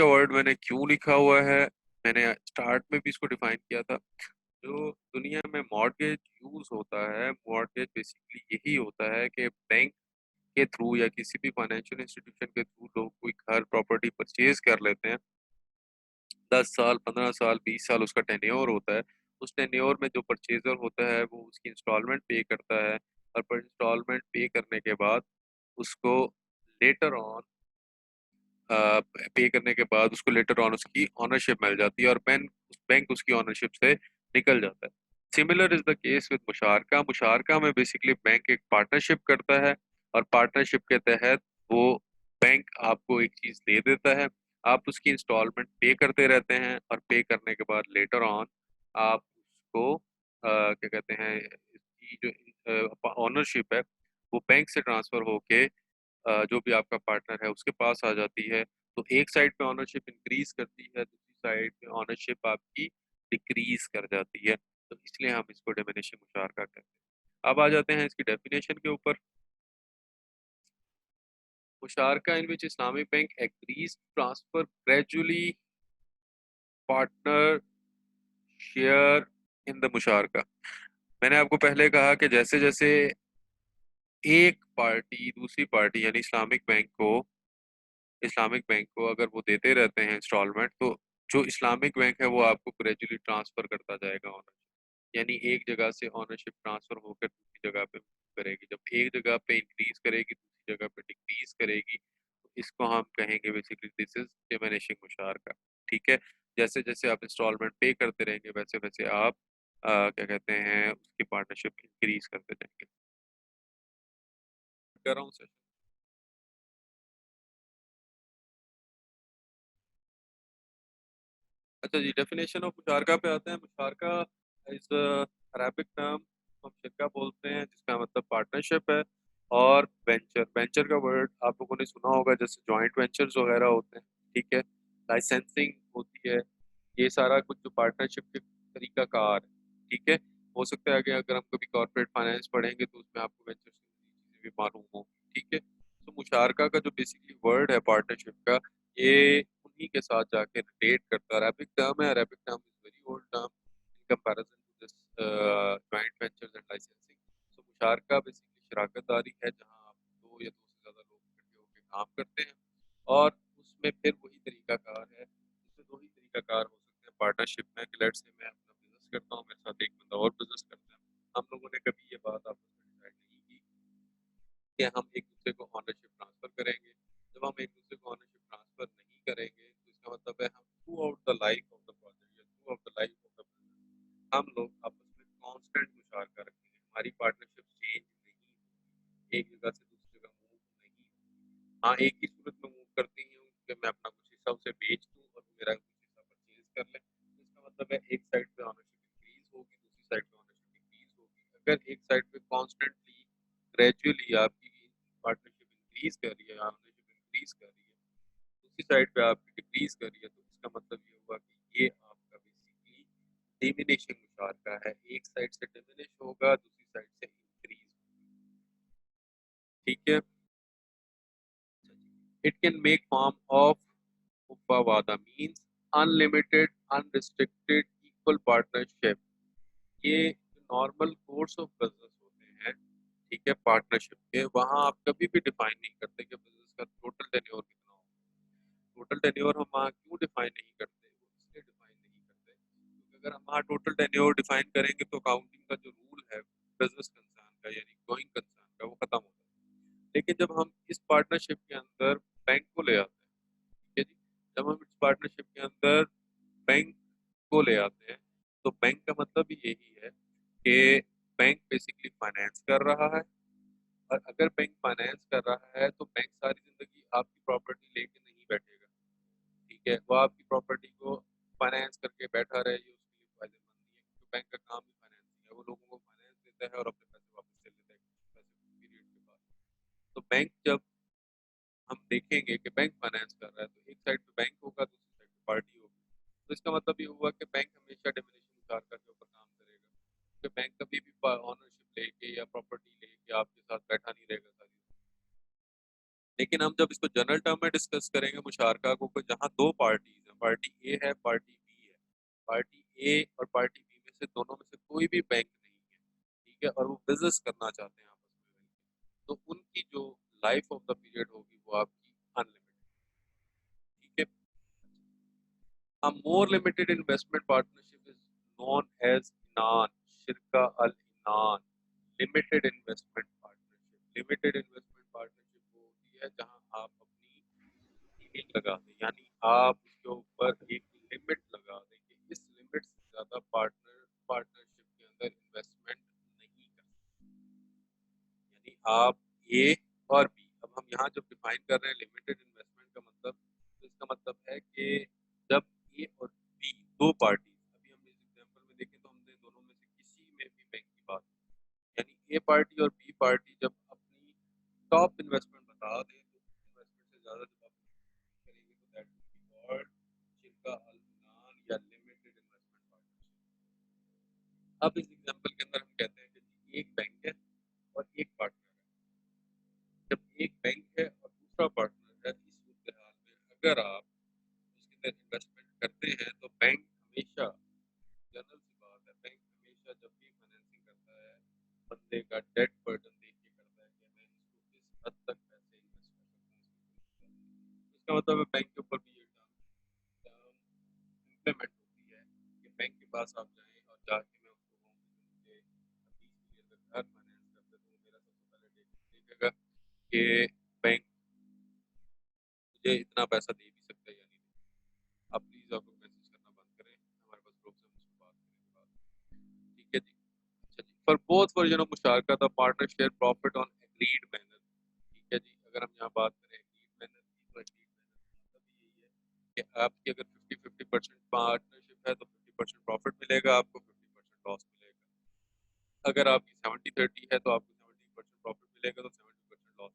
का वर्ड मैंने क्यों लिखा हुआ है, मैंने स्टार्ट में भी इसको डिफाइन किया था। जो दुनिया में मॉर्गेज यूज होता है, मॉर्गेज बेसिकली यही होता है कि बैंक के थ्रू या किसी भी फाइनेंशियल इंस्टीट्यूशन के थ्रू लोग कोई घर प्रॉपर्टी परचेज कर लेते हैं। 10 साल, 15 साल, 20 साल उसका टेन्योर होता है। उस टेन्योर में जो परचेजर होता है वो उसकी इंस्टॉलमेंट पे करता है, और पर इंस्टॉलमेंट पे करने के बाद उसको लेटर ऑन पे करने के बाद उसको लेटर ऑन उसकी ऑनरशिप मिल जाती है, और बैंक बैंक उसकी ऑनरशिप से निकल जाता है। Similar is the case with मुशारका। मुशारका में बेसिकली बैंक एक पार्टनरशिप करता है, और पार्टनरशिप के तहत वो बैंक आपको एक चीज दे देता है, आप उसकी इंस्टॉलमेंट पे करते रहते हैं, और पे करने के बाद लेटर ऑन आप उसको क्या कहते हैं, इसकी जो ऑनरशिप है वो बैंक से ट्रांसफर होके जो भी आपका पार्टनर है उसके पास आ जाती है। तो एक साइड पे ऑनरशिप इंक्रीज करती है, दूसरी साइड पे ऑनरशिप आपकी डिक्रीज कर जाती है। तो इसलिए हम इसको डिमिनिशिंग मुशारका कहते हैं। अब आ जाते हैं इसकी डेफिनेशन के ऊपर। मुशारका in which Islamic bank agrees transfer gradually partner share in the मुशारका। मैंने आपको पहले कहा कि जैसे जैसे एक पार्टी दूसरी पार्टी यानी इस्लामिक बैंक को अगर वो देते रहते हैं इंस्टॉलमेंट, तो जो इस्लामिक बैंक है वो आपको ग्रेजुअली ट्रांसफर करता जाएगा ऑनरशिप, यानी एक जगह से ऑनरशिप ट्रांसफर होकर दूसरी जगह पे करेगी। जब एक जगह पे इंक्रीज करेगी दूसरी जगह पे डिक्रीज करेगी, तो इसको हम कहेंगे बेसिकली दिस इज डिमिनिशिंग मुशारका। ठीक है। जैसे जैसे आप इंस्टॉलमेंट पे करते रहेंगे वैसे वैसे आप क्या कहते हैं उसकी पार्टनरशिप इंक्रीज करते जाएंगे। कर रहा हूँ सर। अच्छा जी, डेफिनेशन ऑफ मुशारका पे आते हैं। मुशारका इज अरबिक टर्म, हम शिरका बोलते हैं जिसका मतलब पार्टनरशिप है। और वेंचर, वेंचर का वर्ड आप लोगों ने सुना होगा, जैसे जॉइंट वेंचर्स वगैरह होते हैं। ठीक है। लाइसेंसिंग होती है, ये सारा कुछ जो पार्टनरशिप के तरीका कार है। ठीक है। हो सकता है कि अगर हम कभी कॉर्पोरेट फाइनेंस पढ़ेंगे तो उसमें आपको वेंचर से चीजें भी मालूम हो। ठीक है। तो मुशारका का जो बेसिकली वर्ड है पार्टनरशिप का, ये उन्हीं के साथ जाके रिलेट करता है। अरबिक टर्म है, Arabic term is very old term in comparison to this joint ventures and licensing. So मुशारका बेसिकली शराकतदारी है जहां आप दो या दो से ज्यादा लोग इकट्ठे होकर काम करते हैं, और उसमें फिर वही तरीकाकार है, इसमें दो ही तरीकाकार हो सकते हैं पार्टनरशिप में, कि लेट्स से मैं अपना बिजनेस करता हूँ, मेरे साथ एक बंदा और बिजनेस करता है। हम लोगों ने कभी ये बात आपस में डिसाइड नहीं की कि हम एक दूसरे को ऑनरशिप ट्रांसफर करेंगे। जब हम एक दूसरे को ऑनरशिप ट्रांसफर नहीं करेंगे तो इसका मतलब है हम throughout the life of the project या throughout the life of the business हम लोग आपस में कांस्टेंट मुशारका रखेंगे, हमारी पार्टनरशिप चेंज नहीं होगी, एक जगह से दूसरी जगह मूव नहीं होगी। हाँ, एक ही सूरत में मूव करती हूँ कि मैं अपना कुछ हिस्सा उसे बेच दूँ और वो मेरा कुछ हिस्सा परचेज कर ले। तो इसका मतलब है एक साइड पे ऑनरशिप इंक्रीज होगी, दूसरी साइड पे ऑनरशिप डिक्रीज होगी। अगर एक साइड पे कॉन्स्टेंटली ग्रेजुअली आपकी पार्टनरशिप इंक्रीज कर रही है, ऑनरशिप इंक्रीज कर रही है, दूसरी साइड पे आपकी डिक्रीज कर रही है, तो इसका मतलब ये हुआ कि ये आपका बेसिकली डिमिनिशिंग मुशारका है। एक साइड से डिमिनिश होगा, दूसरी साइड से इंक्रीज होगा। ठीक है। It can make form of मुफावादा means unlimited, unrestricted, equal partnership. ये नॉर्मल कोर्स ऑफ बिजनेस होते हैं, ठीक है, पार्टनरशिप के, वहाँ आप कभी भी डिफाइन नहीं करते कि बिजनेस का टोटल टेन्योर कितना हो। टोटल टेन्योर हम वहाँ क्यों डिफाइन नहीं करते, वो इसलिए डिफाइन नहीं करते क्योंकि अगर हम वहाँ टोटल टेन्योर डिफाइन करेंगे तो अकाउंटिंग का जो रूल है बिजनेस कंसर्न का यानी गोइंग कंसर्न का, वो खत्म हो जाता है। लेकिन जब हम इस पार्टनरशिप के अंदर बैंक को ले आते हैं, ठीक है जी, जब हम इस पार्टनरशिप के अंदर बैंक को ले आते हैं, तो बैंक का मतलब ही यही है कि बैंक बेसिकली फाइनेंस कर रहा है। और अगर बैंक फाइनेंस कर रहा है तो बैंक सारी जिंदगी आपकी प्रॉपर्टी लेके नहीं बैठेगा। ठीक है। वो आपकी प्रॉपर्टी को फाइनेंस करके बैठा रहे, ये उसके लिए फायदेमंद नहीं है, क्योंकि बैंक का काम ही फाइनेंसिंग है। वो लोगों को फाइनेंस देता है और अपने पैसे वापस ले लेता है पैसे पीरियड के बाद। तो बैंक जब हम देखेंगे कि बैंक फाइनेंस कर रहा है तो एक साइड पे बैंक होगा, दूसरी साइड पे पार्टी होगी। तो इसका मतलब ये हुआ कि बैंक हमेशा डिमिनिशिंग मुशारका के ऊपर काम करेगा, क्योंकि बैंक कभी भी ऑनरशिप लेके या प्रॉपर्टी लेके आपके साथ बैठा नहीं रहेगा सारी। लेकिन हम जब इसको जनरल टर्म में डिस्कस करेंगे मुशारका को कि जहाँ दो पार्टीज हैं, पार्टी ए है, पार्टी बी है। पार्टी ए और पार्टी बी में से दोनों में से कोई भी बैंक नहीं है, ठीक है, और वो बिजनेस करना चाहते हैं आपस में मिलकर, तो उनकी जो लाइफ ऑफ द पीरियड होगी वो आपकी अनलिमिटेड, ठीक है। A more limited investment partnership is known as INAN, Shirka Al Inan, Limited Investment Partnership. Limited Investment Partnership वो होती है जहां आप अपनी सीलिंग लगा दें, यानी आप उसके ऊपर एक लिमिट लगा दें कि इस लिमिट से ज्यादा पार्टनरशिप के अंदर इन्वेस्टमेंट नहीं कर सकते। यानी आप ए और बी, अब हम यहाँ जब डिफाइन कर रहे हैं लिमिटेड इन्वेस्टमेंट का मतलब, तो इसका मतलब है कि जब ए और बी दो पार्टी, अभी हम इस एग्जांपल में देखें तो हमने दोनों में से किसी में भी बैंक की बात की, यानी ए पार्टी और बी पार्टी जब अपनी टॉप इन्वेस्टमेंट बता दें तो इन्वेस्टमेंट से ज्यादा जब आप करेंगे तो दैट विल बी कॉल्ड शिरका अल इनान या लिमिटेड इन्वेस्टमेंट पार्टनरशिप। अब इस एग्जांपल के अंदर हम कहते हैं कि एक बैंक है और एक पार्टनर है। जब एक बैंक है और दूसरा पार्टनर है, इस सूरत हाल में अगर आप उसके अंदर इन्वेस्टमेंट करते हैं तो बैंक हमेशा, जनरल सी बात है, बैंक हमेशा जब भी फाइनेंसिंग करता है बंदे का डेट बर्डन देख के करता है कि मैं इसको किस हद तक पैसे इन्वेस्ट कर सकता हूँ। इसका मतलब है बैंक के ऊपर भी ये टर्म इम्प्लीमेंट होती है कि बैंक के पास आप जाएं और जाके मैं उसको कहूँ कि मुझे 20 मिलियन का घर फाइनेंस कर दे, तो मेरा सबसे पहले देखेगा कि बैंक मुझे इतना पैसा दे भी सकता है या नहीं। आप प्लीज आप लोग मैसेज करना बंद करें, हमारे पास ग्रुप से हम उसको बात करेंगे बाद, ठीक है जी। अच्छा जी, फॉर बोथ वर्जन ऑफ मुशारका the partner share profit on agreed manner, ठीक है जी। अगर हम यहाँ बात करें एग्रीड मैनर की, तो एग्रीड मैनर मतलब यही है कि आपकी अगर 50-50% पार्टनरशिप है तो 50% प्रॉफिट मिलेगा आपको, 50% लॉस मिलेगा। अगर आपकी 70-30 है तो आपको 70% प्रॉफिट मिलेगा तो 70% loss.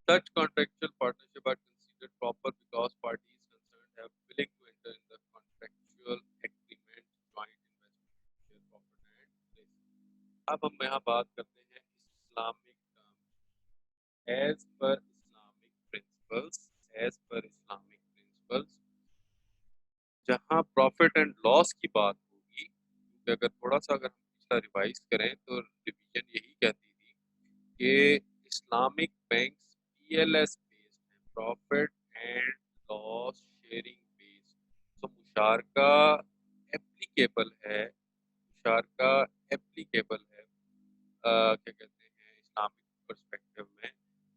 Such contractual partnership are considered proper because parties concerned have willing to enter in the contractual agreement joint investment share profit and risk. अब हम यहाँ बात करते हैं Islamic as per Islamic principles, as per Islamic principles, जहाँ profit and loss की बात होगी, क्योंकि अगर थोड़ा सा अगर हम पिछला रिवाइज करें तो रिवीजन यही कहती थी कि इस्लामिक बैंक्स पीएलएस बेस्ड हैं, profit and loss sharing based. तो मुशारका एप्लीकेबल है, मुशारका एप्लीकेबल है क्या कहते हैं इस्लामिक पर्सपेक्टिव में,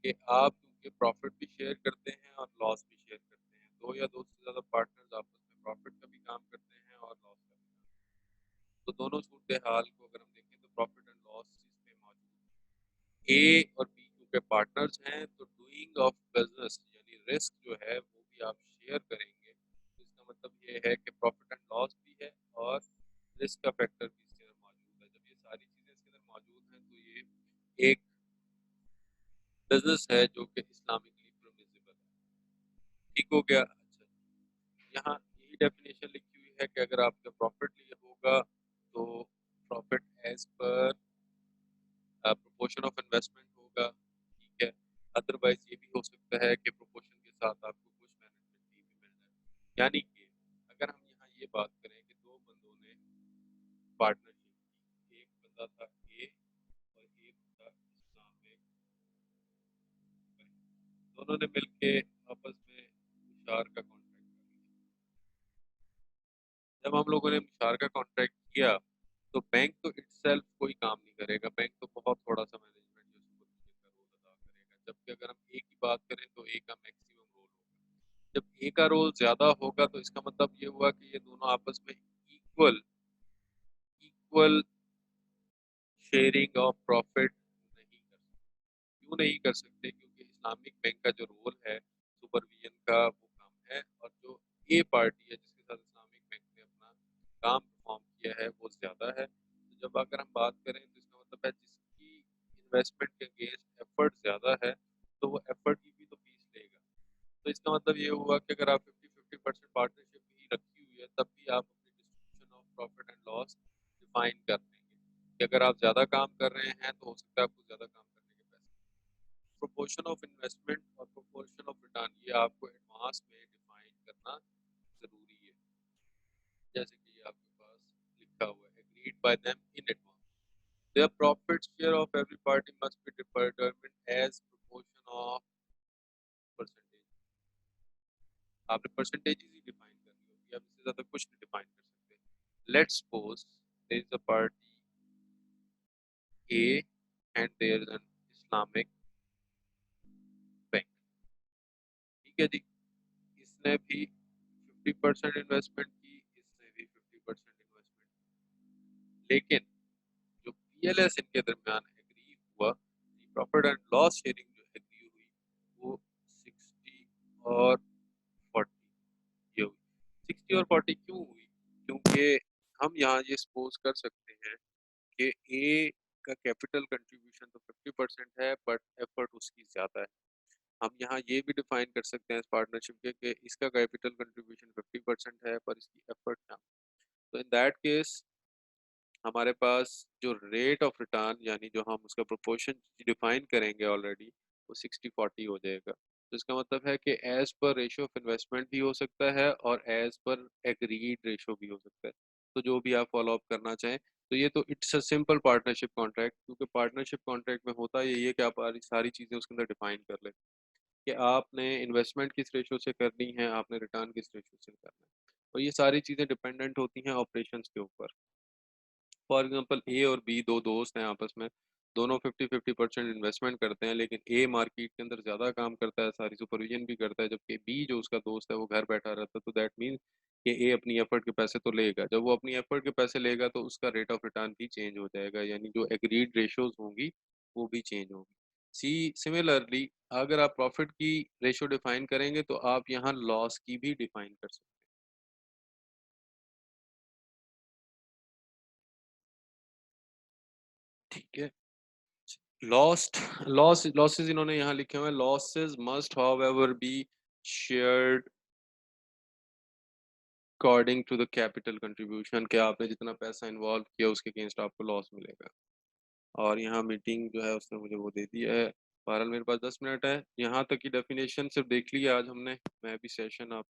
कि आप क्योंकि प्रॉफिट भी शेयर करते हैं और लॉस भी शेयर करते हैं, दो या दो से ज़्यादा पार्टनर्स आपस में प्रॉफिट का भी काम करते हैं और लॉस का भी काम, तो दोनों सूरत हाल को अगर हम देखें तो प्रॉफिट एंड लॉस इसमें मौजूद है। ए और बी क्योंकि पार्टनर्स हैं तो डूइंग ऑफ बिजनेस यानी रिस्क जो है वो भी आप शेयर करेंगे, तो इसका मतलब ये है कि प्रॉफिट एंड लॉस भी है और रिस्क का फैक्टर भी इसके अंदर मौजूद है। जब ये सारी चीज़ें इसके अंदर मौजूद हैं तो ये एक बिजनेस है जो कि इस्लामिकली परमिसिबल है, ठीक हो गया। अच्छा, यहाँ यही डेफिनेशन लिखी हुई है कि अगर आपका प्रॉफिट लिए होगा तो profit as per proportion of investment होगा, ठीक है। अदरवाइज ये भी हो सकता है कि प्रोपोर्शन के साथ आपको कुछ मैनेजमेंट फी भी मिल जाए, यानी कि अगर हम यहाँ ये बात करें कि दो बंदों ने पार्टनरशिप की, एक बंदा था ए और एक था इस्लामिक, दोनों ने मिलके आपस में मुशार का कॉन्ट्रैक्ट कर लिया। जब हम लोगों ने मुशार का कॉन्ट्रैक्ट किया तो बैंक तो इटसेल्फ कोई काम नहीं करेगा, बैंक तो बहुत थोड़ा सा मैनेजमेंट जो सुपरविजन का रोल अदा करेगा, जबकि अगर हम ए की बात करें तो ए का मैक्सिमम रोल होगा। जब ए का रोल ज्यादा होगा तो इसका मतलब ये हुआ कि ये दोनों आपस में equal equal sharing of profit नहीं कर सकते। क्यों नहीं कर सकते? क्योंकि इस्लामिक बैंक का जो रोल है सुपरविजन का वो कम है, और जो ए पार्टी है जिसके साथ इस्लामिक बैंक ने अपना काम परफॉर्म किया है वो ज्यादा है। तो जब अगर हम बात करें तो इसका मतलब है जिसकी इन्वेस्टमेंट के अगेंस्ट एफर्ट ज्यादा है तो वो एफर्ट की भी तो फीस लेगा। तो इसका मतलब ये हुआ कि अगर आप 50-50% पार्टनरशिप ही रखी हुई है तब भी आप अपनी distribution of profit and loss define कर देंगे कि अगर आप ज़्यादा काम कर रहे हैं तो हो सकता है आपको ज़्यादा काम करने के पैसे, प्रोपोर्शन ऑफ इन्वेस्टमेंट और प्रोपोर्शन ऑफ रिटर्न ये आपको एडवांस में डिफाइन करना जरूरी है। जैसे कि ये आपके पास लिखा हुआ है, agreed by them in advance, their profit share of every party must be determined as proportion of percentage। आपने परसेंटेज ही डिफाइन कर ली होगी, आप इससे ज्यादा कुछ नहीं डिफाइन कर सकते। Let's suppose there is a party A and there is an Islamic bank, ठीक है जी। इसने भी 50% इन्वेस्टमेंट की, इसने भी 50% इन्वेस्टमेंट, लेकिन जो पीएलएस इनके दरमियान एग्री हुआ, प्रॉफिट एंड लॉस शेयरिंग जो एग्री हुई वो 60 और 40 ये हुई। 60 और 40 क्यों हुई? क्योंकि हम यहाँ ये सपोज कर सकते हैं कि ए का कैपिटल कंट्रीब्यूशन तो 50% है बट एफर्ट उसकी ज्यादा है। हम यहाँ ये भी डिफाइन कर सकते हैं इस पार्टनरशिप के कि इसका कैपिटल कंट्रीब्यूशन 50% है पर इसकी एफर्ट कम। तो इन दैट केस हमारे पास जो रेट ऑफ रिटर्न यानी जो हम उसका प्रोपोर्शन डिफाइन करेंगे ऑलरेडी वो 60-40 हो जाएगा। तो इसका मतलब है कि as per ratio of investment भी हो सकता है और एज पर एग्रीड रेशियो भी हो सकता है। तो जो भी आप फॉलो अप करना चाहें, तो ये तो it's a simple partnership contract, क्योंकि पार्टनरशिप कॉन्ट्रैक्ट में होता यही है कि आप सारी चीज़ें उसके अंदर डिफाइन कर लें कि आपने इन्वेस्टमेंट किस रेशियो से करनी है, आपने रिटर्न किस रेशियो से करना है। और ये सारी चीज़ें डिपेंडेंट होती हैं ऑपरेशंस के ऊपर। फॉर एग्जांपल ए और बी दो दोस्त हैं आपस में, दोनों 50-50% इन्वेस्टमेंट करते हैं, लेकिन ए मार्केट के अंदर ज़्यादा काम करता है, सारी सुपरविजन भी करता है, जबकि बी जो उसका दोस्त है वो घर बैठा रहता है। तो दैट मीन्स कि ए अपनी एफर्ट के पैसे तो लेगा, जब वो अपनी एफर्ट के पैसे लेगा तो उसका रेट ऑफ रिटर्न भी चेंज हो जाएगा, यानी जो एग्रीड रेशियोज होंगी वो भी चेंज होंगी। सी सिमिलरली अगर आप प्रॉफिट की रेशियो डिफाइन करेंगे तो आप यहाँ लॉस की भी डिफाइन कर सकते हैं, ठीक है। लॉस्ट लॉसेस इन्होंने यहाँ लिखे हुए हैं, losses must however be shared according to the capital contribution, कि आपने जितना पैसा इन्वॉल्व किया उसके अगेंस्ट आपको लॉस मिलेगा। और यहाँ मीटिंग जो है उसने मुझे वो दे दिया है। बहरहाल मेरे पास 10 मिनट है, यहाँ तक की डेफिनेशन सिर्फ देख लिया आज हमने। मैं भी सेशन आप